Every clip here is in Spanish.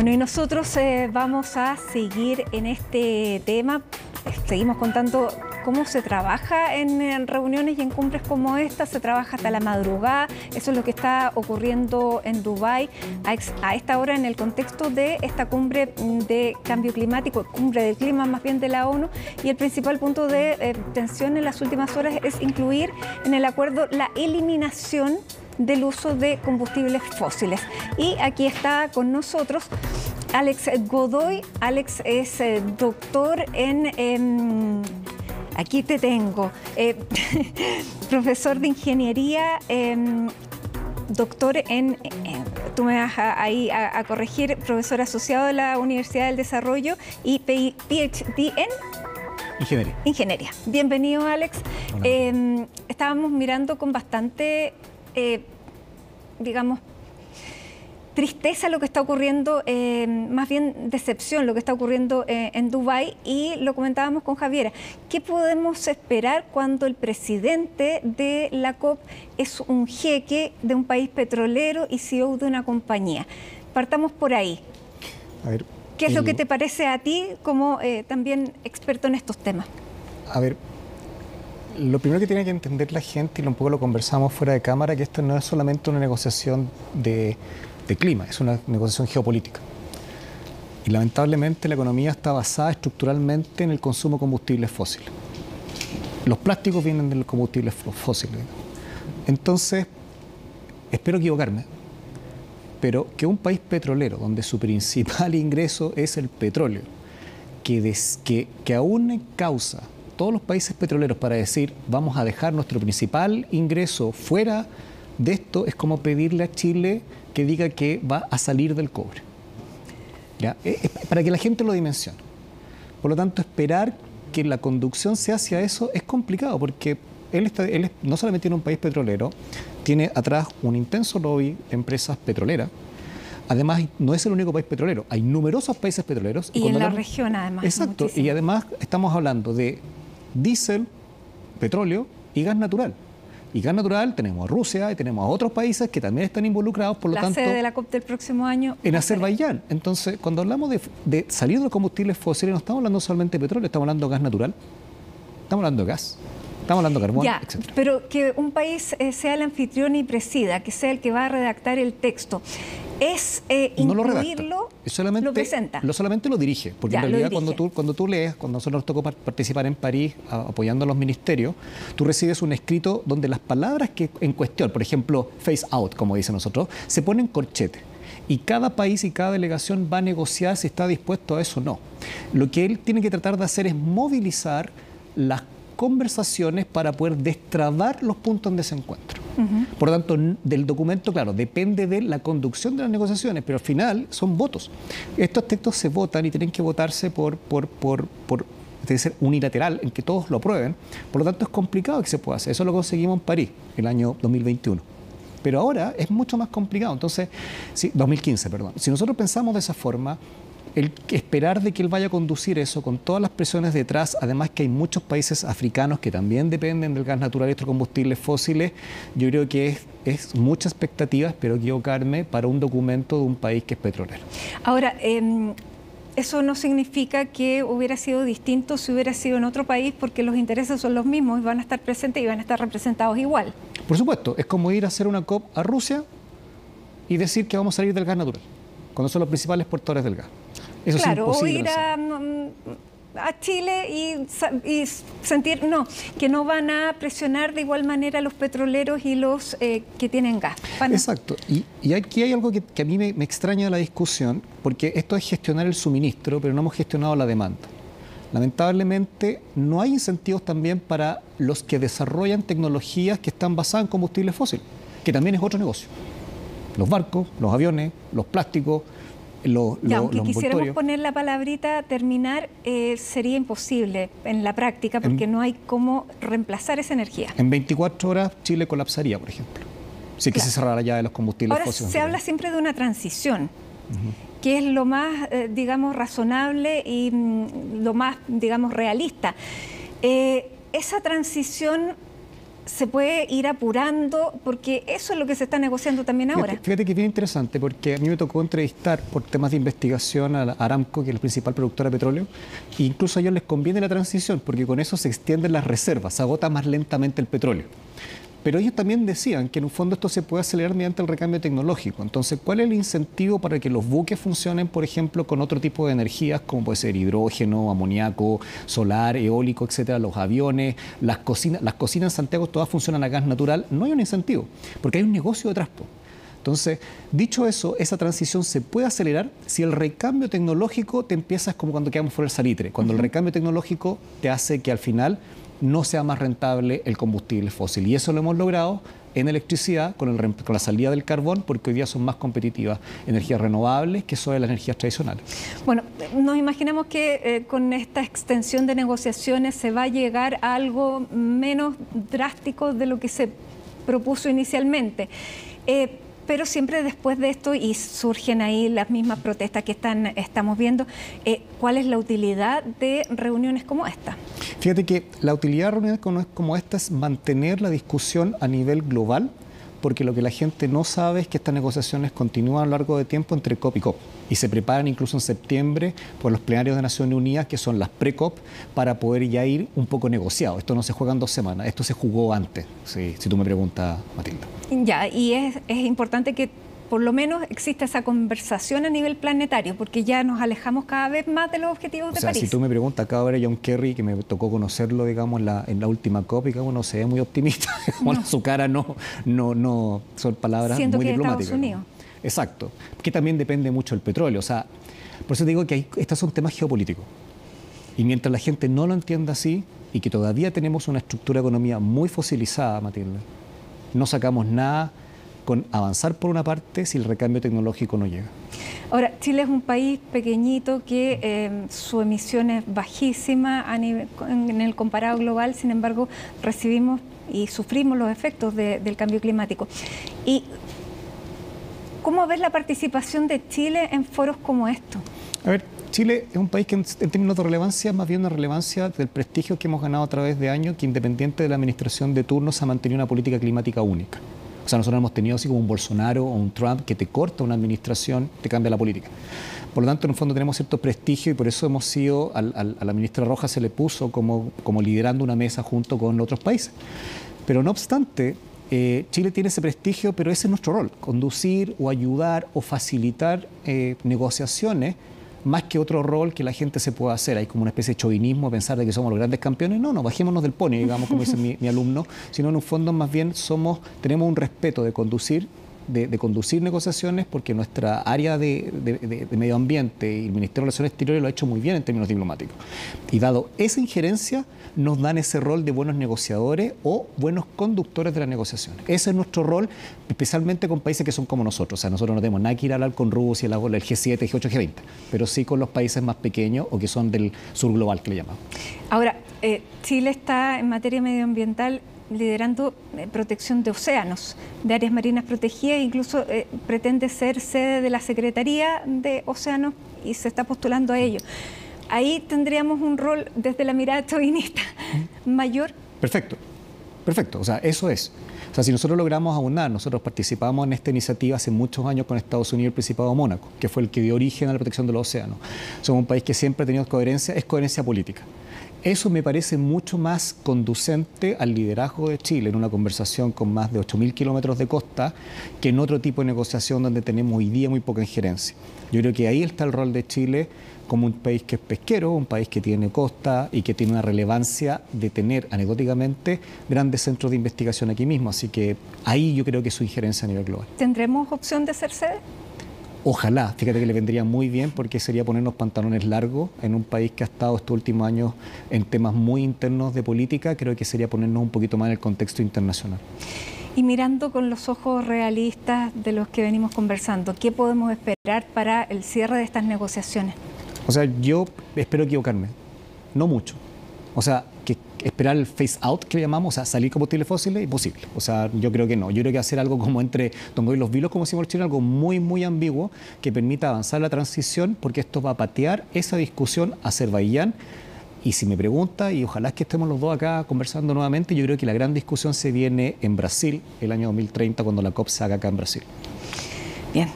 Bueno, y nosotros vamos a seguir en este tema. Seguimos contando cómo se trabaja en reuniones y en cumbres como esta. Se trabaja hasta la madrugada. Eso es lo que está ocurriendo en Dubái a esta hora en el contexto de esta cumbre de cambio climático, cumbre del clima más bien de la ONU. Y el principal punto de tensión en las últimas horas es incluir en el acuerdo la eliminación del uso de combustibles fósiles. Y aquí está con nosotros Alex Godoy. Alex es doctor en... aquí te tengo. Profesor de ingeniería, doctor en... tú me vas ahí a corregir, profesor asociado de la Universidad del Desarrollo y PhD en... Ingeniería. Bienvenido, Alex. Estábamos mirando con bastante... digamos, tristeza lo que está ocurriendo, más bien decepción lo que está ocurriendo en Dubái, y lo comentábamos con Javiera. ¿Qué podemos esperar cuando el presidente de la COP es un jeque de un país petrolero y CEO de una compañía? Partamos por ahí. A ver, ¿qué es lo que te parece a ti como también experto en estos temas? A ver, lo primero que tiene que entender la gente, y un poco lo conversamos fuera de cámara, que esto no es solamente una negociación de clima, es una negociación geopolítica. Y lamentablemente la economía está basada estructuralmente en el consumo de combustibles fósiles. Los plásticos vienen de los combustibles fósiles. Entonces, espero equivocarme, pero que un país petrolero, donde su principal ingreso es el petróleo, que aún causa todos los países petroleros para decir vamos a dejar nuestro principal ingreso fuera de esto, es como pedirle a Chile que diga que va a salir del cobre. ¿Ya? Para que la gente lo dimensione. Por lo tanto, esperar que la conducción sea hacia eso es complicado, porque él no solamente tiene un país petrolero, tiene atrás un intenso lobby de empresas petroleras. Además, no es el único país petrolero, hay numerosos países petroleros. Y en la región, además. Exacto, muchísimo. Y además estamos hablando de diésel, petróleo y gas natural. Y gas natural tenemos a Rusia y tenemos a otros países que también están involucrados, por lo tanto... La sede de la COP del próximo año... En Azerbaiyán. Entonces, cuando hablamos de salir de los combustibles fósiles, no estamos hablando solamente de petróleo, estamos hablando de gas natural, estamos hablando de gas, estamos hablando de carbón, etc. Pero que un país sea el anfitrión y presida, que sea el que va a redactar el texto, es incluirlo, lo presenta. Solamente lo dirige, porque en realidad cuando tú lees, cuando nosotros nos tocó participar en París apoyando a los ministerios, tú recibes un escrito donde las palabras que en cuestión, por ejemplo, phase out, como dicen nosotros, se ponen corchete. Y cada país y cada delegación va a negociar si está dispuesto a eso o no. Lo que él tiene que tratar de hacer es movilizar las conversaciones para poder destrabar los puntos en desencuentro. Por lo tanto, del documento, claro, depende de la conducción de las negociaciones, pero al final son votos. Estos textos se votan y tienen que votarse tiene que ser unilateral, en que todos lo aprueben. Por lo tanto, es complicado que se pueda hacer. Eso lo conseguimos en París, el año 2021. Pero ahora es mucho más complicado. Entonces, 2015, perdón. Si nosotros pensamos de esa forma, el esperar de que él vaya a conducir eso con todas las presiones detrás, además que hay muchos países africanos que también dependen del gas natural y estos combustibles fósiles, yo creo que es mucha expectativa, espero equivocarme, para un documento de un país que es petrolero. Ahora, eso no significa que hubiera sido distinto si hubiera sido en otro país, porque los intereses son los mismos y van a estar presentes y van a estar representados igual. Por supuesto, es como ir a hacer una COP a Rusia y decir que vamos a salir del gas natural, cuando son los principales exportadores del gas. Eso claro, es imposible. O ir a Chile y sentir que no van a presionar de igual manera a los petroleros y los que tienen gas. Exacto. Y aquí hay algo que a mí me extraña de la discusión, porque esto es gestionar el suministro, pero no hemos gestionado la demanda. Lamentablemente, no hay incentivos también para los que desarrollan tecnologías que están basadas en combustibles fósiles, que también es otro negocio. Los barcos, los aviones, los plásticos, aunque quisiéramos poner la palabrita terminar, sería imposible en la práctica, porque no hay cómo reemplazar esa energía. En 24 horas Chile colapsaría, por ejemplo, si que se cerrara ya de los combustibles fósiles. Ahora se habla siempre de una transición, que es lo más, digamos, razonable y lo más, digamos, realista. Esa transición se puede ir apurando, porque eso es lo que se está negociando también ahora. Fíjate que es bien interesante, porque a mí me tocó entrevistar por temas de investigación a Aramco, que es la principal productora de petróleo, e incluso a ellos les conviene la transición, porque con eso se extienden las reservas, se agota más lentamente el petróleo. Pero ellos también decían que en un fondo esto se puede acelerar mediante el recambio tecnológico. Entonces, ¿cuál es el incentivo para que los buques funcionen, por ejemplo, con otro tipo de energías, como puede ser hidrógeno, amoníaco, solar, eólico, etcétera? Los aviones, las cocinas en Santiago todas funcionan a gas natural. No hay un incentivo, porque hay un negocio detrás. Entonces, dicho eso, esa transición se puede acelerar si el recambio tecnológico te empiezas como cuando quedamos fuera del salitre, cuando el recambio tecnológico te hace que al final no sea más rentable el combustible fósil. Y eso lo hemos logrado en electricidad con la salida del carbón, porque hoy día son más competitivas energías renovables que son las energías tradicionales. Bueno, nos imaginamos que con esta extensión de negociaciones se va a llegar a algo menos drástico de lo que se propuso inicialmente. Pero siempre después de esto, y surgen ahí las mismas protestas que estamos viendo, ¿cuál es la utilidad de reuniones como esta? Fíjate que la utilidad de reuniones como esta es mantener la discusión a nivel global, porque lo que la gente no sabe es que estas negociaciones continúan a lo largo de tiempo entre COP y COP. Y se preparan incluso en septiembre por los plenarios de Naciones Unidas, que son las pre-COP, para poder ya ir un poco negociado. Esto no se juega en 2 semanas, esto se jugó antes, si tú me preguntas, Matilda. Ya, y es importante que por lo menos exista esa conversación a nivel planetario, porque ya nos alejamos cada vez más de los objetivos de París. Si tú me preguntas, acá ahora John Kerry, que me tocó conocerlo, digamos, en la última COP, digamos, no se ve muy optimista. No. Su cara no son palabras Siento muy que diplomáticas. Estados Unidos. Exacto, que también depende mucho del petróleo. O sea, por eso digo que estos son temas geopolíticos. Y mientras la gente no lo entienda así, y que todavía tenemos una estructura de economía muy fosilizada, Matilde, no sacamos nada con avanzar por una parte si el recambio tecnológico no llega. Ahora, Chile es un país pequeñito que su emisión es bajísima en el comparado global, sin embargo, recibimos y sufrimos los efectos del cambio climático. ¿Y cómo ves la participación de Chile en foros como estos? A ver, Chile es un país que en términos de relevancia, más bien una relevancia del prestigio que hemos ganado a través de años, que independiente de la administración de turno se ha mantenido una política climática única. O sea, nosotros hemos tenido así como un Bolsonaro o un Trump que te corta una administración, te cambia la política. Por lo tanto, en el fondo tenemos cierto prestigio y por eso hemos sido, a la ministra Rojas se le puso como liderando una mesa junto con otros países. Pero no obstante, Chile tiene ese prestigio, pero ese es nuestro rol, conducir o ayudar o facilitar negociaciones, más que otro rol que la gente se pueda hacer. Hay como una especie de chauvinismo, pensar de que somos los grandes campeones. No, bajémonos del pony, digamos, como dice mi alumno, sino en un fondo más bien tenemos un respeto de conducir negociaciones, porque nuestra área de medio ambiente y el Ministerio de Relaciones Exteriores lo ha hecho muy bien en términos diplomáticos. Y dado esa injerencia, nos dan ese rol de buenos negociadores o buenos conductores de las negociaciones. Ese es nuestro rol, especialmente con países que son como nosotros. O sea, nosotros no tenemos nada que ir a hablar con Rusia, el G7, G8, G20, pero sí con los países más pequeños o que son del sur global, que le llamamos. Ahora, Chile está en materia medioambiental liderando protección de océanos, de áreas marinas protegidas, incluso pretende ser sede de la Secretaría de Océanos y se está postulando a ello. Ahí tendríamos un rol desde la mirada chauvinista mayor. Perfecto. O sea, eso es. O sea, si nosotros logramos aunar, nosotros participamos en esta iniciativa hace muchos años con Estados Unidos y el Principado de Mónaco, que fue el que dio origen a la protección de los océanos. Somos un país que siempre ha tenido coherencia, es coherencia política. Eso me parece mucho más conducente al liderazgo de Chile en una conversación con más de 8.000 kilómetros de costa que en otro tipo de negociación donde tenemos hoy día muy poca injerencia. Yo creo que ahí está el rol de Chile como un país que es pesquero, un país que tiene costa y que tiene una relevancia de tener anecdóticamente grandes centros de investigación aquí mismo. Así que ahí yo creo que es su injerencia a nivel global. ¿Tendremos opción de ser sede? Ojalá, fíjate que le vendría muy bien porque sería ponernos pantalones largos en un país que ha estado estos últimos años en temas muy internos de política. Creo que sería ponernos un poquito más en el contexto internacional. Y mirando con los ojos realistas de los que venimos conversando, ¿qué podemos esperar para el cierre de estas negociaciones? O sea, yo espero equivocarme, no mucho. O sea, que esperar el phase out que le llamamos, o sea, salir combustibles fósiles, imposible. O sea, yo creo que no. Yo creo que hacer algo como entre Tongo y los Vilos, como decimos en Chile, algo muy, muy ambiguo que permita avanzar la transición, porque esto va a patear esa discusión a Azerbaiyán Y si me pregunta, y ojalá es que estemos los dos acá conversando nuevamente, yo creo que la gran discusión se viene en Brasil el año 2030, cuando la COP se haga acá en Brasil. Bien,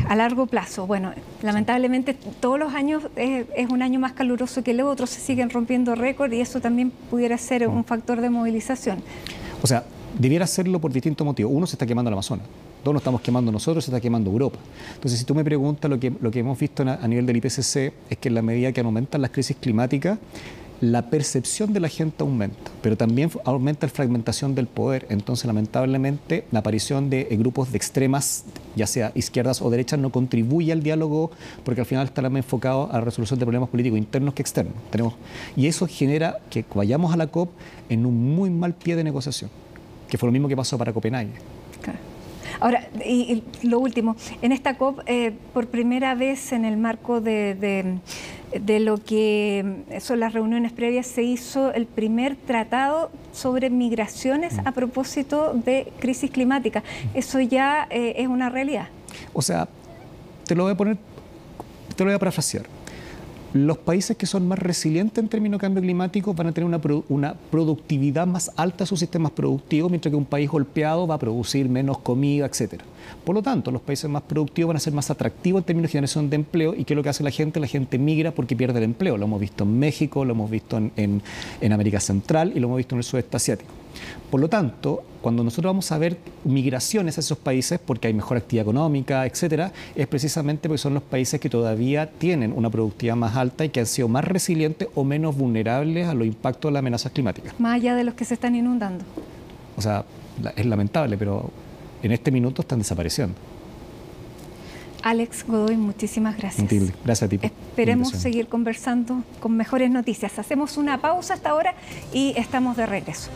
a largo plazo. Bueno, lamentablemente todos los años es un año más caluroso que el otro, se siguen rompiendo récords y eso también pudiera ser un factor de movilización. O sea, debiera hacerlo por distintos motivos. Uno, se está quemando el Amazonas. Todos nos estamos quemando nosotros, se está quemando Europa. Entonces, si tú me preguntas, lo que hemos visto a nivel del IPCC es que en la medida que aumentan las crisis climáticas, la percepción de la gente aumenta, pero también aumenta la fragmentación del poder. Entonces, lamentablemente, la aparición de grupos de extremas, ya sea izquierdas o derechas, no contribuye al diálogo, porque al final está más enfocado a la resolución de problemas políticos internos que externos. Y eso genera que vayamos a la COP en un muy mal pie de negociación, que fue lo mismo que pasó para Copenhague. Claro. Ahora, y lo último, en esta COP, por primera vez en el marco de lo que son las reuniones previas, se hizo el primer tratado sobre migraciones a propósito de crisis climática. ¿Eso ya es una realidad? O sea, te lo voy a parafrasear. Los países que son más resilientes en términos de cambio climático van a tener una productividad más alta de sus sistemas productivos, mientras que un país golpeado va a producir menos comida, etcétera. Por lo tanto, los países más productivos van a ser más atractivos en términos de generación de empleo. ¿Y qué es lo que hace la gente? La gente migra porque pierde el empleo. Lo hemos visto en México, lo hemos visto en América Central y lo hemos visto en el sudeste asiático. Por lo tanto, cuando nosotros vamos a ver migraciones a esos países porque hay mejor actividad económica, etcétera, es precisamente porque son los países que todavía tienen una productividad más alta y que han sido más resilientes o menos vulnerables a los impactos de las amenazas climáticas. Más allá de los que se están inundando. O sea, es lamentable, pero en este minuto están desapareciendo. Alex Godoy, muchísimas gracias. Gracias a ti. Esperemos seguir conversando con mejores noticias. Hacemos una pausa hasta ahora y estamos de regreso.